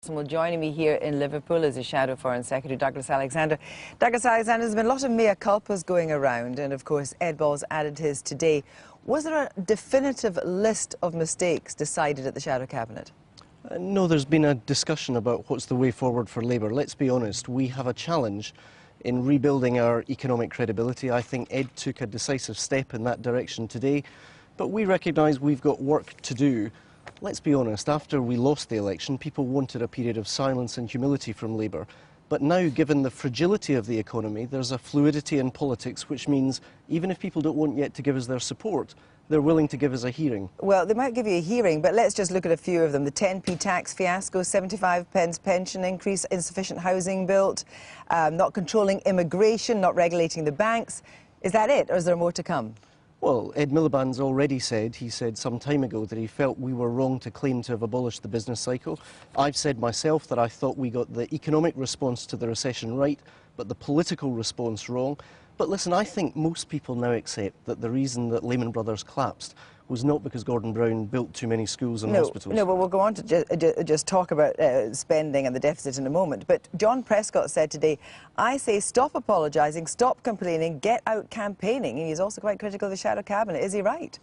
Well, joining me here in Liverpool is the Shadow Foreign Secretary, Douglas Alexander. Douglas Alexander, there's been a lot of mea culpas going around, and of course Ed Balls added his today. Was there a definitive list of mistakes decided at the Shadow Cabinet? No, there's been a discussion about what's the way forward for Labour. Let's be honest, we have a challenge in rebuilding our economic credibility. I think Ed took a decisive step in that direction today, but we recognise we've got work to do. Let's be honest, after we lost the election, people wanted a period of silence and humility from Labour. But now, given the fragility of the economy, there's a fluidity in politics, which means even if people don't want yet to give us their support, they're willing to give us a hearing. Well, they might give you a hearing, but let's just look at a few of them. The 10p tax fiasco, 75p pension increase, insufficient housing built, not controlling immigration, not regulating the banks. Is that it, or is there more to come? Well, Ed Miliband's already said, he said some time ago that he felt we were wrong to claim to have abolished the business cycle. I've said myself that I thought we got the economic response to the recession right, but the political response wrong. But listen, I think most people now accept that the reason that Lehman Brothers collapsed was not because Gordon Brown built too many schools and hospitals. No, but we'll go on to just talk about spending and the deficit in a moment. But John Prescott said today, I say stop apologising, stop complaining, get out campaigning. And he's also quite critical of the Shadow Cabinet. Is he right?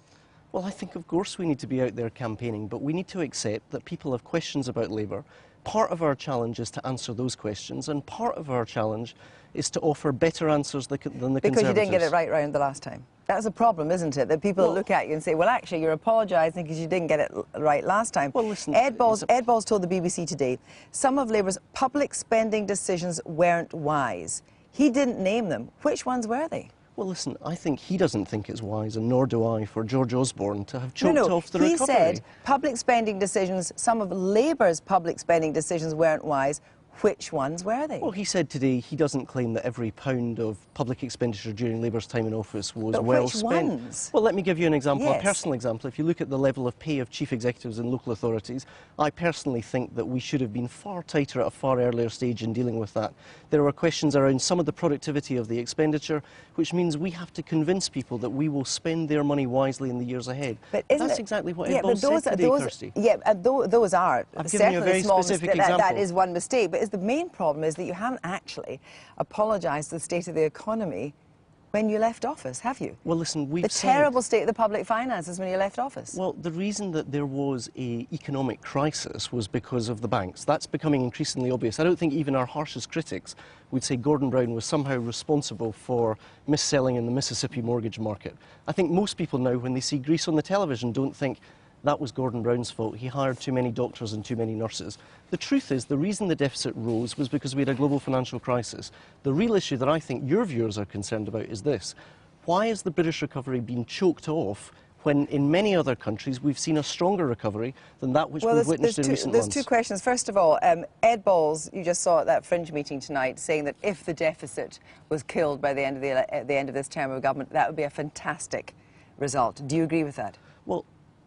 Well, I think, of course, we need to be out there campaigning, but we need to accept that people have questions about Labour. Part of our challenge is to answer those questions, and part of our challenge is to offer better answers than the Conservatives. Because you didn't get it right round the last time. That's a problem, isn't it? That people look at you and say, well, actually, you're apologising because you didn't get it right last time. Well, listen, Ed Balls told the BBC today, some of Labour's public spending decisions weren't wise. He didn't name them. Which ones were they? Well, listen, I think he doesn't think it's wise, and nor do I, for George Osborne to have choked off the recovery. He said public spending decisions, some of Labour's public spending decisions weren't wise. Which ones were they? Well, he said today he doesn't claim that every pound of public expenditure during Labour's time in office was well spent. Which ones? Well, let me give you an example, Yes. a personal example. If you look at the level of pay of chief executives in local authorities, I personally think that we should have been far tighter at a far earlier stage in dealing with that. There are questions around some of the productivity of the expenditure, which means we have to convince people that we will spend their money wisely in the years ahead. But that's exactly what Ed Balls said today, Kirsty. Yeah, those are I've given you a very specific example. That is one mistake, but the main problem is that you haven't actually apologised for the state of the economy when you left office, have you? Well, listen, we've said the terrible state of the public finances when you left office. Well, the reason that there was an economic crisis was because of the banks. That's becoming increasingly obvious. I don't think even our harshest critics would say Gordon Brown was somehow responsible for mis-selling in the Mississippi mortgage market. I think most people now, when they see Greece on the television, don't think that was Gordon Brown's fault. He hired too many doctors and too many nurses. The truth is, the reason the deficit rose was because we had a global financial crisis. The real issue that I think your viewers are concerned about is this. Why has the British recovery been choked off when in many other countries we've seen a stronger recovery than that which we've witnessed in recent months? There's two questions. First of all, Ed Balls, you just saw at that fringe meeting tonight, saying that if the deficit was killed by the end of this term of government, that would be a fantastic result. Do you agree with that? Well,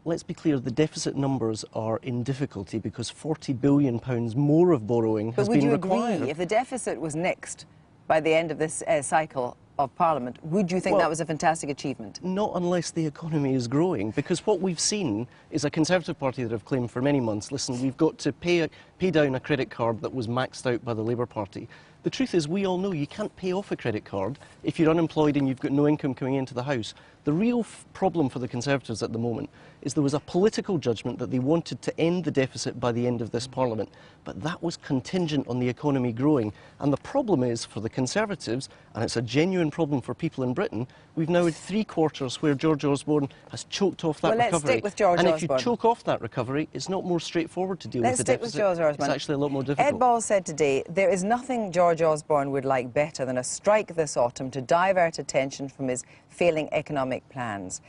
let's be clear, the deficit numbers are in difficulty because £40 billion more of borrowing has been required. But would you agree, if the deficit was nixed by the end of this cycle of Parliament, would you think that was a fantastic achievement? Not unless the economy is growing, because what we've seen is a Conservative Party that have claimed for many months, listen, we've got to pay down a credit card that was maxed out by the Labour Party. The truth is, we all know you can't pay off a credit card if you're unemployed and you've got no income coming into the house. The real problem for the Conservatives at the moment is there was a political judgment that they wanted to end the deficit by the end of this Parliament, but that was contingent on the economy growing. And the problem is, for the Conservatives, and it's a genuine problem for people in Britain, we've now had 3 quarters where George Osborne has choked off that recovery. Let's stick with George Osborne. And if you choke off that recovery, it's not more straightforward to deal with the deficit. Let's stick with George Osborne. It's actually a lot more difficult. Ed Balls said today, there is nothing George Osborne would like better than a strike this autumn to divert attention from his failing economic plans.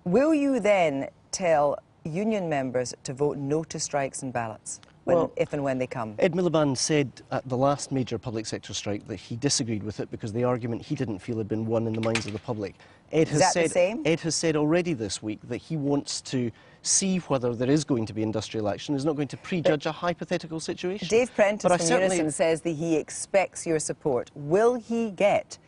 Will you then tell union members to vote no to strikes and ballots, if and when they come? Ed Miliband said at the last major public sector strike that he disagreed with it because the argument he didn't feel had been won in the minds of the public. Ed has said already this week that he wants to see whether there is going to be industrial action, is not going to prejudge a hypothetical situation. Dave Prentice from Unison says that he expects your support. Will he get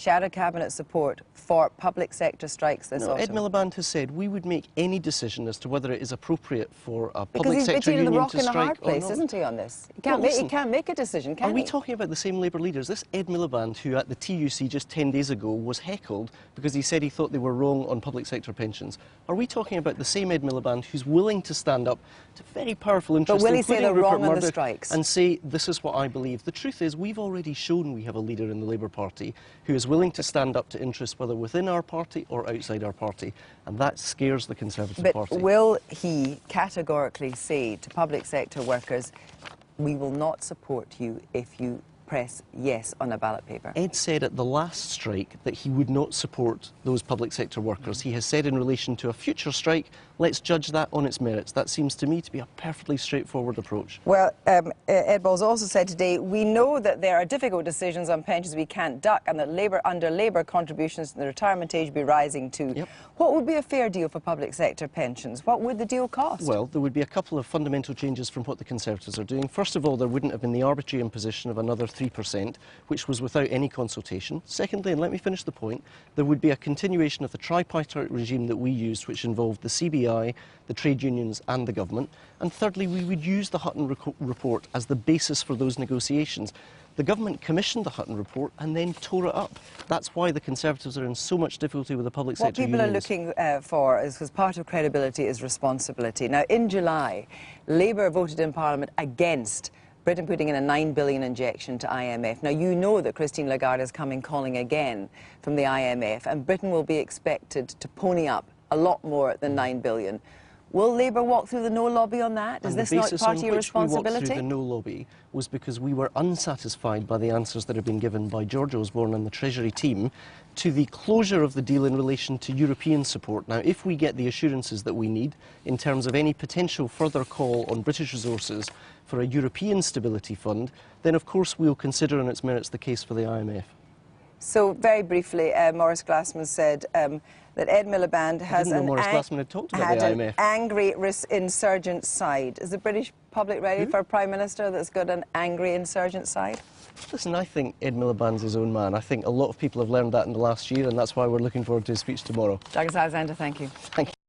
shadow cabinet support for public sector strikes this No, autumn? Ed Miliband has said we would make any decision as to whether it is appropriate for a Because public he's sector between the union rock to and a strike hard or place, not. isn't he, on this? He Well, can't, listen, he can't make a decision, can Are he? we talking about the same Labour leaders? This Ed Miliband, who at the TUC just 10 days ago was heckled because he said he thought they were wrong on public sector pensions. Are we talking about the same Ed Miliband who's willing to stand up to very powerful interests, will he say including they're Rupert wrong on the Murdoch, strikes? and say, this is what I believe? The truth is, we've already shown we have a leader in the Labour Party who is willing to stand up to interests whether within our party or outside our party, and that scares the Conservative Party. But will he categorically say to public sector workers, we will not support you if you press yes on a ballot paper? Ed said at the last strike that he would not support those public sector workers. He has said in relation to a future strike, let's judge that on its merits. That seems to me to be a perfectly straightforward approach. Well, Ed Balls also said today, we know that there are difficult decisions on pensions we can't duck and that under Labour contributions to the retirement age will be rising too. Yep. What would be a fair deal for public sector pensions? What would the deal cost? Well, there would be a couple of fundamental changes from what the Conservatives are doing. First of all, there wouldn't have been the arbitrary imposition of another 3%, which was without any consultation. Secondly, and let me finish the point, there would be a continuation of the tripartite regime that we used, which involved the CBI, the trade unions and the government. And thirdly, we would use the Hutton report as the basis for those negotiations. The government commissioned the Hutton report and then tore it up. That's why the Conservatives are in so much difficulty with the public sector unions. What people are looking for is, because part of credibility is responsibility. Now, in July, Labour voted in Parliament against Britain putting in a £9 billion injection to IMF. Now, you know that Christine Lagarde is coming calling again from the IMF, and Britain will be expected to pony up a lot more than £9 billion. Will Labour walk through the no lobby on that? Is this not part of your responsibility? The basis on which we walked through the no lobby was because we were unsatisfied by the answers that had been given by George Osborne and the Treasury team to the closure of the deal in relation to European support. Now, if we get the assurances that we need in terms of any potential further call on British resources for a European Stability Fund, then of course we'll consider on its merits the case for the IMF. So, very briefly, Maurice Glassman said that Ed Miliband has an angry insurgent side. Is the British public ready for a Prime Minister that's got an angry insurgent side? Listen, I think Ed Miliband's his own man. I think a lot of people have learned that in the last year, and that's why we're looking forward to his speech tomorrow. Douglas Alexander, thank you. Thank you.